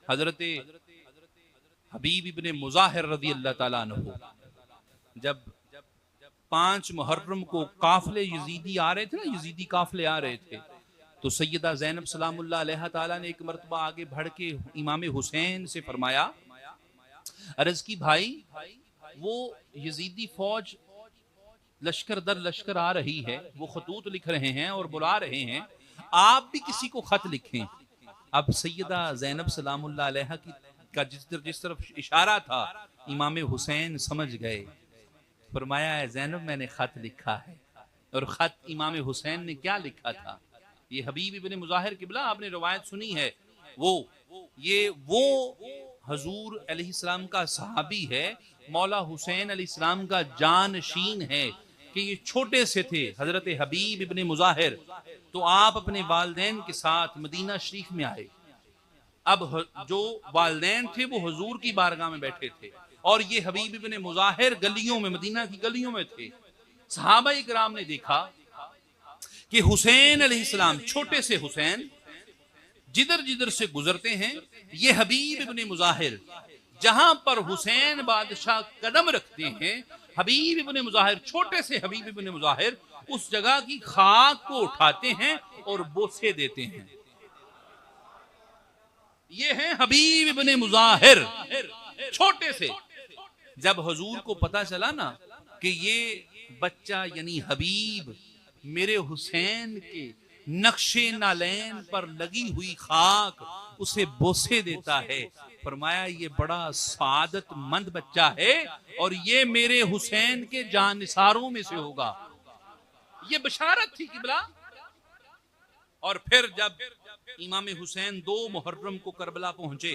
حضرت حبیب ابن مظاہر رضی اللہ تعالیٰ عنہ جب 5 محرم کو قافلے یزیدی آ رہے تھے نا، یزیدی قافلے آ رہے تھے، تو سیدہ زینب سلام اللہ علیہ تعالیٰ نے ایک مرتبہ آگے بڑھ کے امام حسین سے فرمایا، عرض کی بھائی وہ یزیدی فوج لشکر در لشکر آ رہی ہے، وہ خطوط لکھ رہے ہیں اور بلا رہے ہیں، آپ بھی کسی کو خط لکھیں۔ اب سیدہ زینب سلام اللہ علیہ کا جس طرف اشارہ تھا امام حسین سمجھ گئے، فرمایا ہے زینب میں نے خط لکھا ہے۔ اور خط امام حسین نے کیا لکھا تھا؟ یہ حبیب ابن مظاہر قبلہ آپ نے روایت سنی ہے، وہ حضور علیہ السلام کا صحابی ہے، مولا حسین علیہ السلام کا جانشین ہے، کہ یہ چھوٹے سے تھے حضرت حبیب ابن مظاہر، تو آپ اپنے والدین کے ساتھ مدینہ شریف میں آئے۔ اب جو والدین تھے وہ حضور کی بارگاہ میں بیٹھے تھے اور یہ حبیب ابن مظاہر گلیوں میں، مدینہ کی گلیوں میں تھے۔ صحابہ اکرام نے دیکھا کہ حسین علیہ السلام، چھوٹے سے حسین جدھر جدھر سے گزرتے ہیں، یہ حبیب ابن مظاہر جہاں پر حسین بادشاہ قدم رکھتے ہیں، حبیب ابن مظاہر، چھوٹے سے حبیب ابن مظاہر اس جگہ کی خاک کو اٹھاتے ہیں اور بوسے دیتے ہیں۔ یہ ہیں حبیب ابن مظاہر، چھوٹے سے۔ جب حضور کو پتا چلا نا کہ یہ بچہ یعنی حبیب میرے حسین کے نقش نالین پر لگی ہوئی خاک اسے بوسے دیتا ہے، فرمایا یہ بڑا سعادت مند بچہ ہے اور یہ میرے حسین کے جانثاروں میں سے ہوگا۔ یہ بشارت تھی قبلہ۔ اور پھر جب امام حسین 2 محرم کو کربلا پہنچے،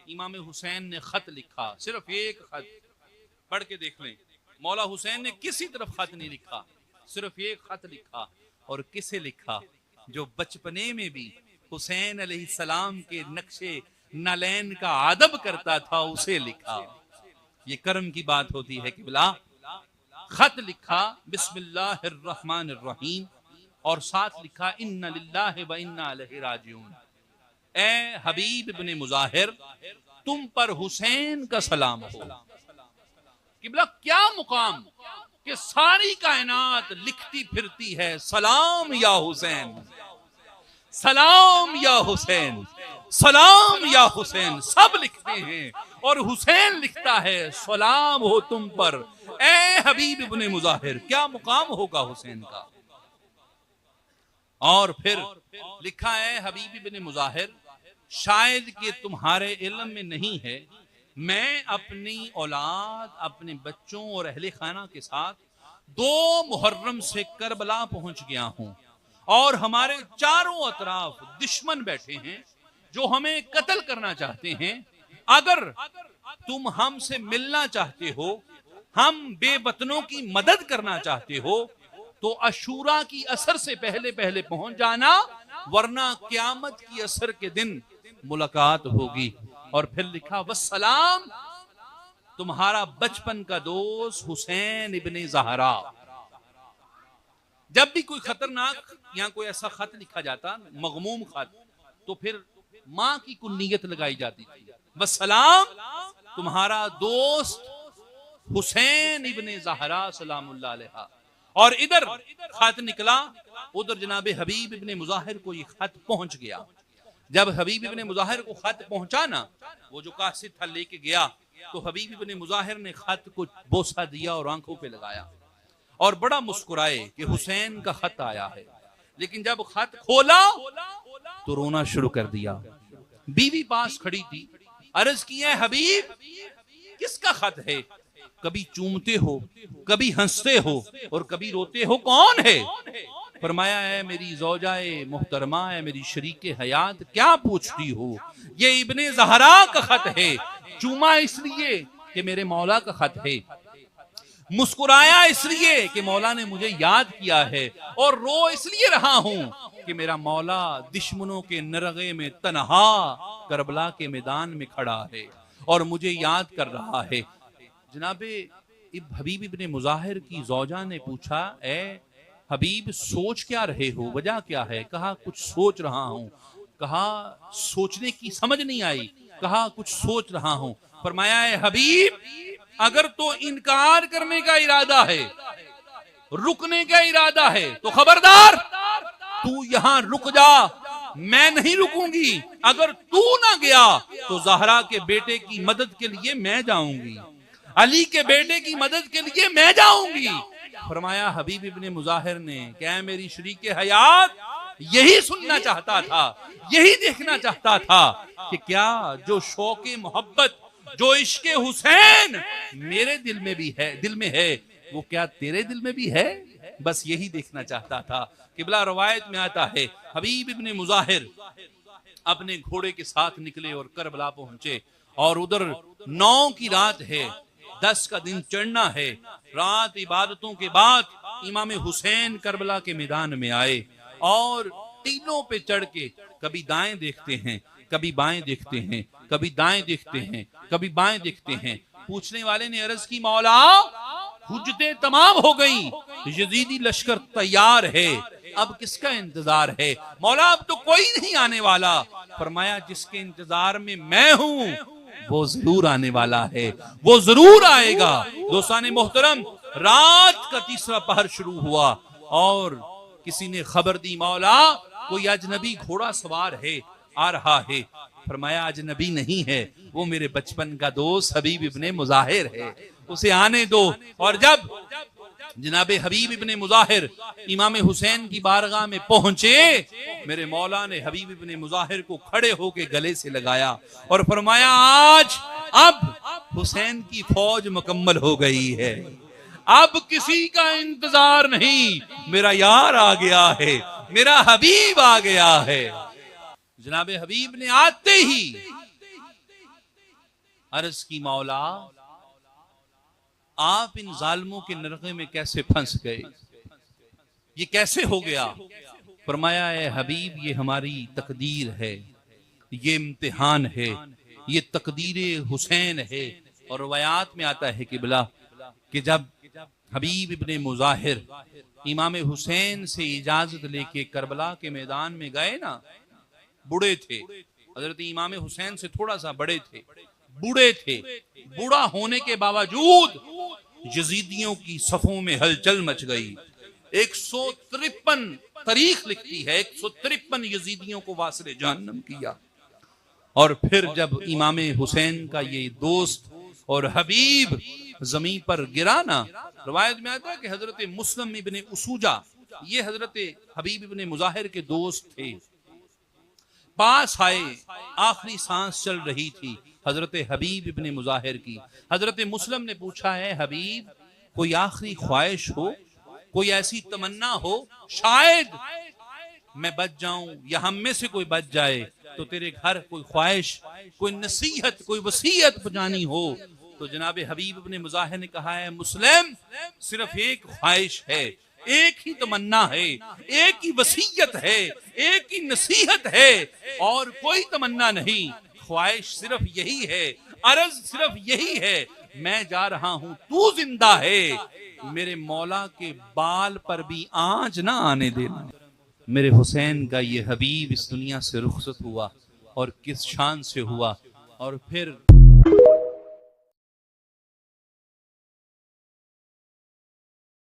امام حسین نے خط لکھا، صرف ایک خط، پڑھ کے دیکھ لیں، مولا حسین نے کسی طرف خط نہیں لکھا، صرف ایک خط لکھا۔ اور کسے لکھا؟ جو بچپنے میں بھی حسین علیہ السلام کے نقش نالین کا ادب کرتا تھا، اسے لکھا۔ یہ کرم کی بات ہوتی ہے قبلہ۔ خط لکھا بسم اللہ الرحمن الرحیم اور ساتھ لکھا ان للہ و انا الیہ راجعون۔ اے حبیب ابن مظاہر، تم پر حسین کا سلام ہو۔ قبلہ کیا مقام کہ ساری کائنات لکھتی پھرتی ہے سلام یا حسین، سلام یا حسین، سلام یا حسین، سب لکھتے ہیں اور حسین لکھتا ہے سلام ہو تم پر اے حبیب ابن مظاہر۔ کیا مقام ہوگا حسین کا۔ اور پھر لکھا ہے حبیب ابن مظاہر، شاید کہ تمہارے علم میں نہیں ہے، میں اپنی اولاد، اپنے بچوں اور اہل خانہ کے ساتھ 2 محرم سے کربلا پہنچ گیا ہوں اور ہمارے چاروں اطراف دشمن بیٹھے ہیں جو ہمیں قتل کرنا چاہتے ہیں۔ اگر تم ہم سے ملنا چاہتے ہو، ہم بے وطنوں کی مدد کرنا چاہتے ہو، تو عاشوراء کی اثر سے پہلے پہلے پہنچ جانا، ورنہ قیامت کی اثر کے دن ملاقات ہوگی۔ اور پھر لکھا والسلام، تمہارا بچپن کا دوست حسین ابن زہرا۔ جب بھی کوئی خطرناک یا کوئی ایسا خط لکھا جاتا، مغموم خط، تو پھر ماں کی کنیت لگائی جاتی تھی، والسلام تمہارا دوست حسین ابن زہرا سلام اللہ علیہ۔ اور ادھر خط نکلا، ادھر جناب حبیب ابن مظاہر کو یہ خط پہنچ گیا۔ جب حبیب ابن مظاہر کو خط پہنچا نا، وہ جو قاصد تھا لے کے گیا، تو حبیب ابن مظاہر نے خط کو بوسہ دیا اور آنکھوں پہ لگایا اور بڑا مسکرائے کہ حسین کا خط آیا ہے۔ لیکن جب خط کھولا تو رونا شروع کر دیا۔ بیوی پاس کھڑی تھی، عرض کی ہے حبیب کس کا خط ہے؟ کبھی چومتے ہو، کبھی ہنستے ہو اور کبھی روتے ہو، کون ہے؟ فرمایا ہے میری زوجہ محترمہ ہے، میری شریک حیات، کیا پوچھتی ہو؟ یہ ابن زہرا کا خط ہے، چوما اس لیے کہ میرے مولا کا خط ہے، مسکرایا اس لیے کہ مولا نے مجھے یاد کیا ہے، اور رو اس لیے رہا ہوں کہ میرا مولا دشمنوں کے نرغے میں تنہا کربلا کے میدان میں کھڑا ہے اور مجھے یاد کر رہا ہے۔ جناب حبیب ابن مظاہر کی زوجہ نے پوچھا اے حبیب سوچ کیا رہے ہو، وجہ کیا ہے؟ کہا کچھ سوچ رہا ہوں۔ کہا سوچنے کی سمجھ نہیں آئی؟ کہا کچھ سوچ رہا ہوں. فرمایا اے حبیب اگر تو انکار کرنے کا ارادہ ہے, رکنے کا ارادہ ہے تو خبردار تو یہاں رک جا, میں نہیں رکوں گی. اگر تو نہ گیا تو زہرا کے بیٹے کی مدد کے لیے میں جاؤں گی, علی کے بیٹے کی مدد کے لیے میں جاؤں گی. فرمایا حبیب ابن مظاہر نے کہ اے میری شریک حیات, یہی سننا چاہتا تھا, یہی دیکھنا چاہتا تھا کہ کیا جو شوق محبت, جو عشق حسین میرے دل میں بھی ہے, دل میں ہے, وہ کیا تیرے دل میں بھی ہے. بس یہی دیکھنا چاہتا تھا. قبلہ روایت میں آتا ہے حبیب ابن مظاہر اپنے گھوڑے کے ساتھ نکلے اور کربلا پہنچے, اور ادھر 9 کی رات ہے, 10 کا دن چڑھنا ہے. رات عبادتوں کے بعد امام حسین کربلا کے میدان میں آئے اور ٹیلوں پہ چڑھ کے کبھی دائیں دیکھتے ہیں, کبھی بائیں دیکھتے ہیں, کبھی دائیں دیکھتے ہیں, کبھی بائیں دیکھتے ہیں. پوچھنے والے نے عرض کی مولا حجتیں تمام ہو گئیں, یزیدی لشکر تیار ہے, اب کس کا انتظار ہے؟ مولا اب تو کوئی نہیں آنے والا. فرمایا جس کے انتظار میں ہوں وہ ضرور آنے والا ہے, وہ ضرور آئے گا. دوستان محترم, رات کا تیسرا پہر شروع ہوا اور کسی نے خبر دی مولا کوئی اجنبی گھوڑا سوار ہے, آ رہا ہے. فرمایا اجنبی نہیں ہے, وہ میرے بچپن کا دوست حبیب ابن مظاہر ہے, اسے آنے دو. اور جب جناب حبیب ابن مظاہر امام حسین کی بارگاہ میں پہنچے, میرے مولا نے حبیب ابن مظاہر کو کھڑے ہو کے گلے سے لگایا اور فرمایا آج اب حسین کی فوج مکمل ہو گئی ہے, اب کسی کا انتظار نہیں, میرا یار آ گیا ہے, میرا حبیب آ گیا ہے. جناب حبیب نے آتے ہی عرض کی مولا آپ ان ظالموں کے نرغے میں کیسے پھنس گئے, یہ کیسے ہو گیا؟ فرمایا اے حبیب یہ ہماری تقدیر ہے, یہ امتحان ہے, یہ تقدیر حسین ہے. اور روایات میں آتا ہے کہ جب حبیب ابن مظاہر امام حسین سے اجازت لے کے کربلا کے میدان میں گئے نا, بوڑھے تھے, حضرت امام حسین سے تھوڑا سا بڑے تھے, بوڑھے تھے, بوڑھا ہونے کے باوجود یزیدیوں کی صفوں میں ہلچل مچ گئی. 153 تاریخ لکھتی ہے 153 یزیدیوں کو واصل جہنم کیا. اور پھر جب امام حسین کا یہ دوست اور حبیب زمین پر گرا نا, روایت میں آتا ہے کہ حضرت مسلم ابن اسوجہ یہ حضرت حبیب ابن مظاہر کے دوست تھے, پاس آئے, آخری سانس چل رہی تھی حضرت حبیب ابن مظاہر کی. حضرت مسلم نے پوچھا ہے حبیب کوئی آخری خواہش ہو, کوئی ایسی تمنا ہو, شاید میں بچ جاؤں یا ہم میں سے کوئی بچ جائے تو تیرے گھر کوئی خواہش, کوئی نصیحت, کوئی وصیت پہنچانی ہو. تو جناب حبیب ابن مظاہر نے کہا ہے مسلم صرف ایک خواہش ہے, ایک ہی تمنا ہے, ایک ہی وصیت ہے, ایک ہی نصیحت ہے, اور کوئی تمنا نہیں. خواہش صرف یہی ہے, عرض صرف یہی ہے, میں جا رہا ہوں, تو زندہ ہے, میرے مولا کے بال پر بھی آنچ نہ آنے دینا. میرے حسین کا یہ حبیب اس دنیا سے رخصت ہوا, اور کس شان سے ہوا. اور پھر